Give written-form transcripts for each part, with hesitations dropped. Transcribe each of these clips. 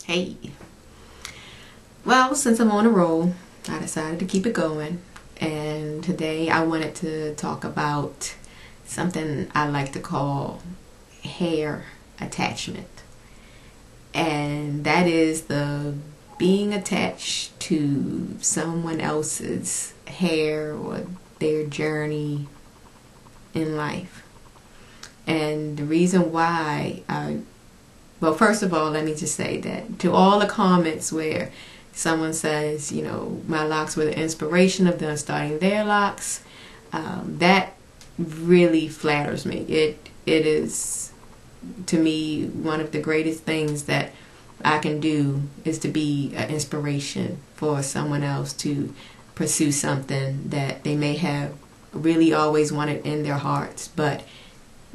Hey. Well, since I'm on a roll, I decided to keep it going. And today I wanted to talk about something I like to call hair attachment. And that is the being attached to someone else's hair or their journey in life. And the reason why well, first of all, let me just say that to all the comments where someone says, you know, my locks were the inspiration of them starting their locks, that really flatters me. It is, to me, one of the greatest things that I can do is to be an inspiration for someone else to pursue something that they may have really always wanted in their hearts, but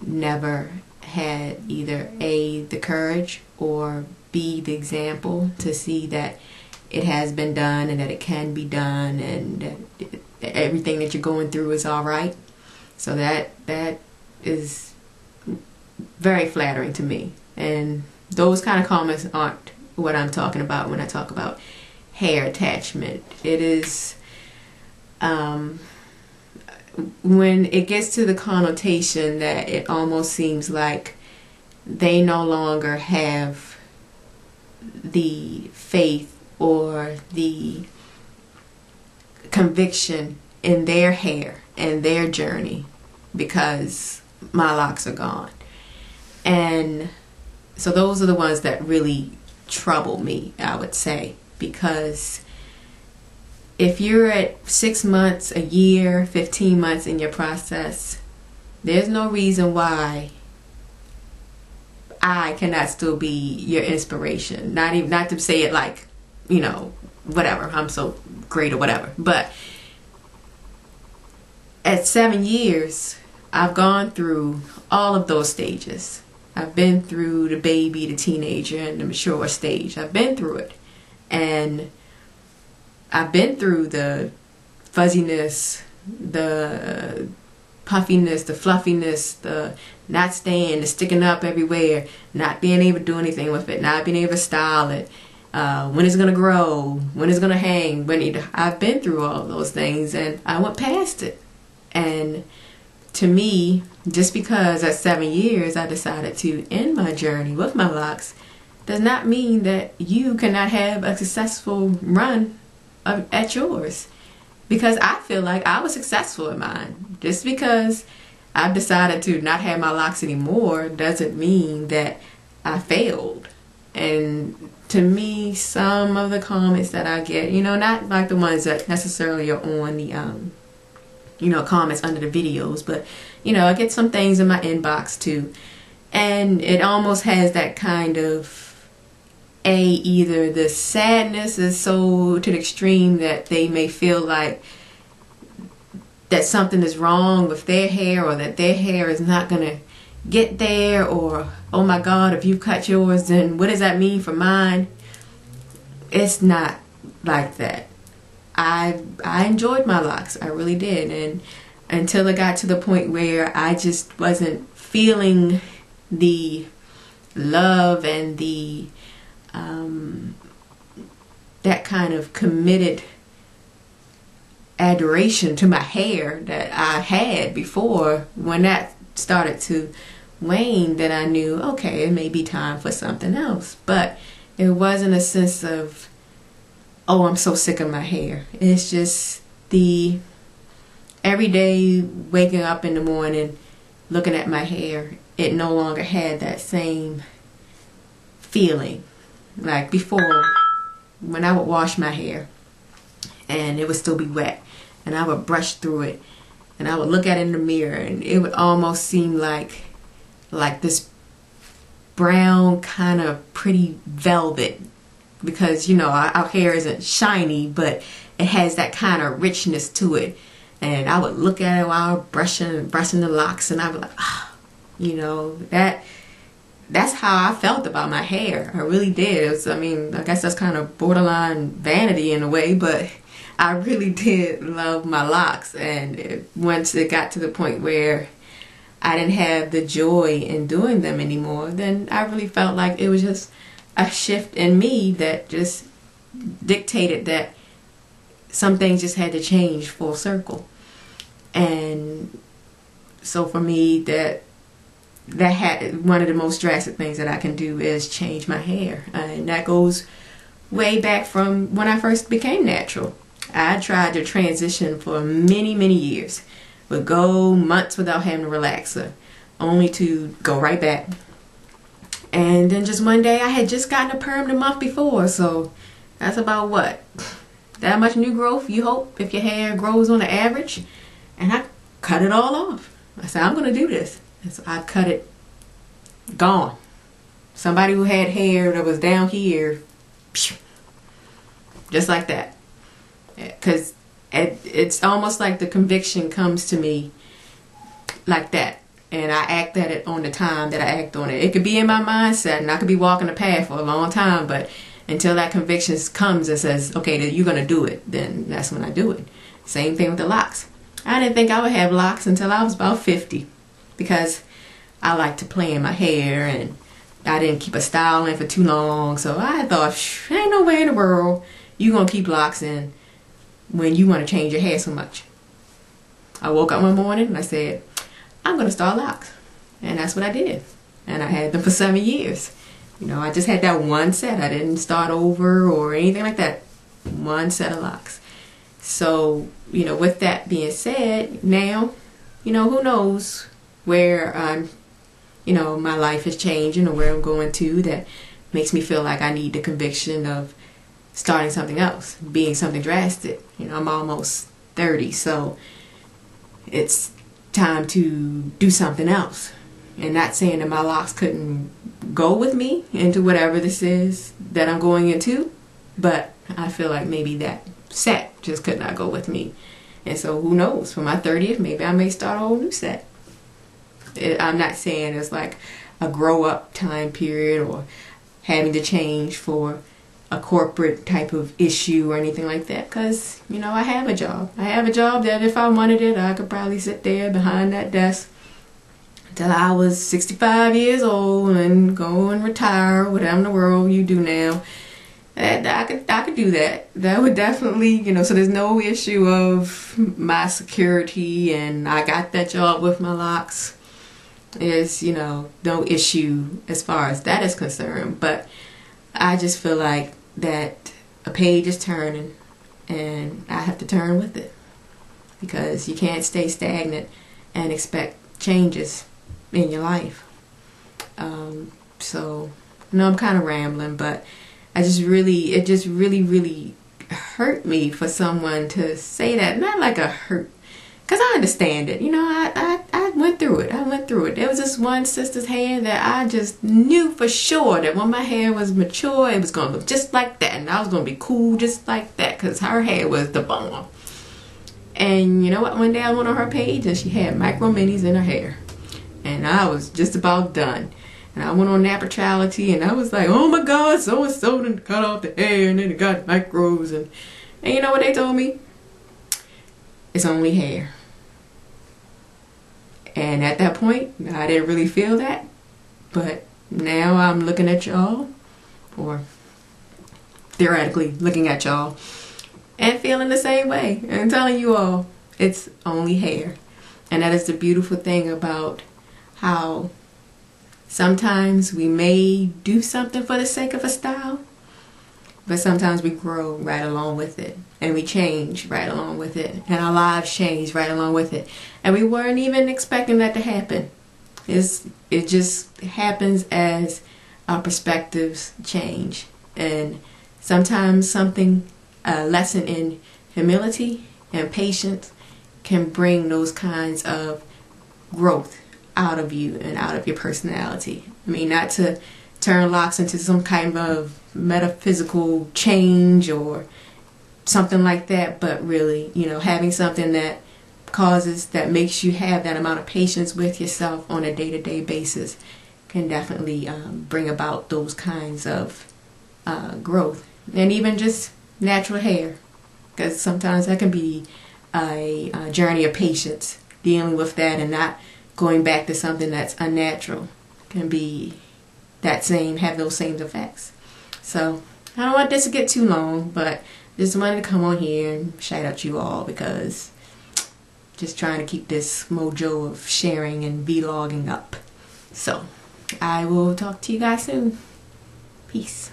never had either A, the courage, or B, the example to see that it has been done and that it can be done and that everything that you're going through is all right. So that is very flattering to me. And those kind of comments aren't what I'm talking about when I talk about hair attachment. It is when it gets to the connotation that it almost seems like they no longer have the faith or the conviction in their hair and their journey because my locks are gone. And so those are the ones that really trouble me, I would say, because if you're at 6 months, a year, 15 months in your process, there's no reason why I cannot still be your inspiration. Not to say it like, you know, whatever, I'm so great or whatever. But at 7 years, I've gone through all of those stages. I've been through the baby, the teenager, and the mature stage. I've been through it. And I've been through the fuzziness, the puffiness, the fluffiness, the not staying, the sticking up everywhere, not being able to do anything with it, not being able to style it, when it's going to grow, when it's going to hang. I've been through all of those things and I went past it. And to me, just because at 7 years I decided to end my journey with my locks does not mean that you cannot have a successful run at yours, because I feel like I was successful in mine. Just because I've decided to not have my locks anymore doesn't mean that I failed. And to me, some of the comments that I get, you know, not like the ones that necessarily are on the you know, comments under the videos, but you know, I get some things in my inbox too, and it almost has that kind of either the sadness is so to the extreme that they may feel like that something is wrong with their hair or that their hair is not going to get there, or oh my God, if you cut yours, then what does that mean for mine? It's not like that. I enjoyed my locks, I really did, and until it got to the point where I just wasn't feeling the love and the that kind of committed adoration to my hair that I had before. When that started to wane, then I knew, okay, it may be time for something else. But it wasn't a sense of, oh, I'm so sick of my hair. It's just the every day waking up in the morning looking at my hair, it no longer had that same feeling like before. When I would wash my hair and it would still be wet and I would brush through it and I would look at it in the mirror and it would almost seem like this brown kind of pretty velvet, because you know our hair isn't shiny, but it has that kind of richness to it. And I would look at it while brushing the locks and I would like, ah, you know, that's how I felt about my hair. I really did. I mean, I guess that's kind of borderline vanity in a way, but I really did love my locks. And once it got to the point where I didn't have the joy in doing them anymore, then I really felt like it was just a shift in me that just dictated that some things just had to change full circle. And so for me, that had one of the most drastic things that I can do is change my hair, and that goes way back from when I first became natural. I tried to transition for many years, would go months without having a relaxer, only to go right back. And then just one day I had just gotten a perm the month before, so that's about what, that much new growth you hope if your hair grows on the average. And I cut it all off. I said, I'm gonna do this. And so I cut it, gone. Somebody who had hair that was down here, just like that. Because it's almost like the conviction comes to me like that, and I act at it on the time that I act on it. It could be in my mindset, and I could be walking the path for a long time, but until that conviction comes and says, okay, that you're going to do it, then that's when I do it. Same thing with the locks. I didn't think I would have locks until I was about 50, because I like to play in my hair, and I didn't keep a style in for too long, so I thought, ain't no way in the world you're going to keep locks in when you want to change your hair so much. I woke up one morning and I said, I'm going to start locks. And that's what I did. And I had them for 7 years. You know, I just had that one set. I didn't start over or anything like that. One set of locks. So, you know, with that being said, now, you know, who knows where I'm, you know, my life is changing or where I'm going to that makes me feel like I need the conviction of starting something else, being something drastic. You know, I'm almost 30, so it's time to do something else. And not saying that my locks couldn't go with me into whatever this is that I'm going into, but I feel like maybe that set just could not go with me. And so who knows, for my 30th, maybe I may start a whole new set. I'm not saying it's like a grow up time period or having to change for a corporate type of issue or anything like that, because, you know, I have a job. I have a job that if I wanted it, I could probably sit there behind that desk until I was 65 years old and go and retire, whatever in the world you do now. And I could do that. That would definitely, you know, so there's no issue of my security, and I got that job with my locks. There's, you know, no issue as far as that is concerned. But I just feel like that a page is turning, and I have to turn with it, because you can't stay stagnant and expect changes in your life. So I know I'm kind of rambling, but it just really hurt me for someone to say that. Not like a hurt, because I understand it. You know, I went through it. I went through it. There was this one sister's hair that I just knew for sure that when my hair was mature, it was going to look just like that. And I was going to be cool just like that, because her hair was the bomb. And you know what? One day I went on her page and she had micro minis in her hair. And I was just about done. And I went on Naturality and I was like, oh my God, so-and-so done cut off the hair and then it got micros. And you know what they told me? It's only hair. And at that point, I didn't really feel that. But now I'm looking at y'all, or theoretically looking at y'all, and feeling the same way. And telling you all, it's only hair. And that is the beautiful thing about how sometimes we may do something for the sake of a style, but sometimes we grow right along with it, and we change right along with it, and our lives change right along with it, and we weren't even expecting that to happen. It just happens as our perspectives change. And sometimes a lesson in humility and patience can bring those kinds of growth out of you and out of your personality. I mean, not to turn locks into some kind of metaphysical change or something like that, but really, you know, having something that makes you have that amount of patience with yourself on a day-to-day basis can definitely bring about those kinds of growth. And even just natural hair, because sometimes that can be a journey of patience, dealing with that and not going back to something that's unnatural can be have those same effects. So I don't want this to get too long, but just wanted to come on here and shout out you all, because just trying to keep this mojo of sharing and vlogging up. So I will talk to you guys soon. Peace.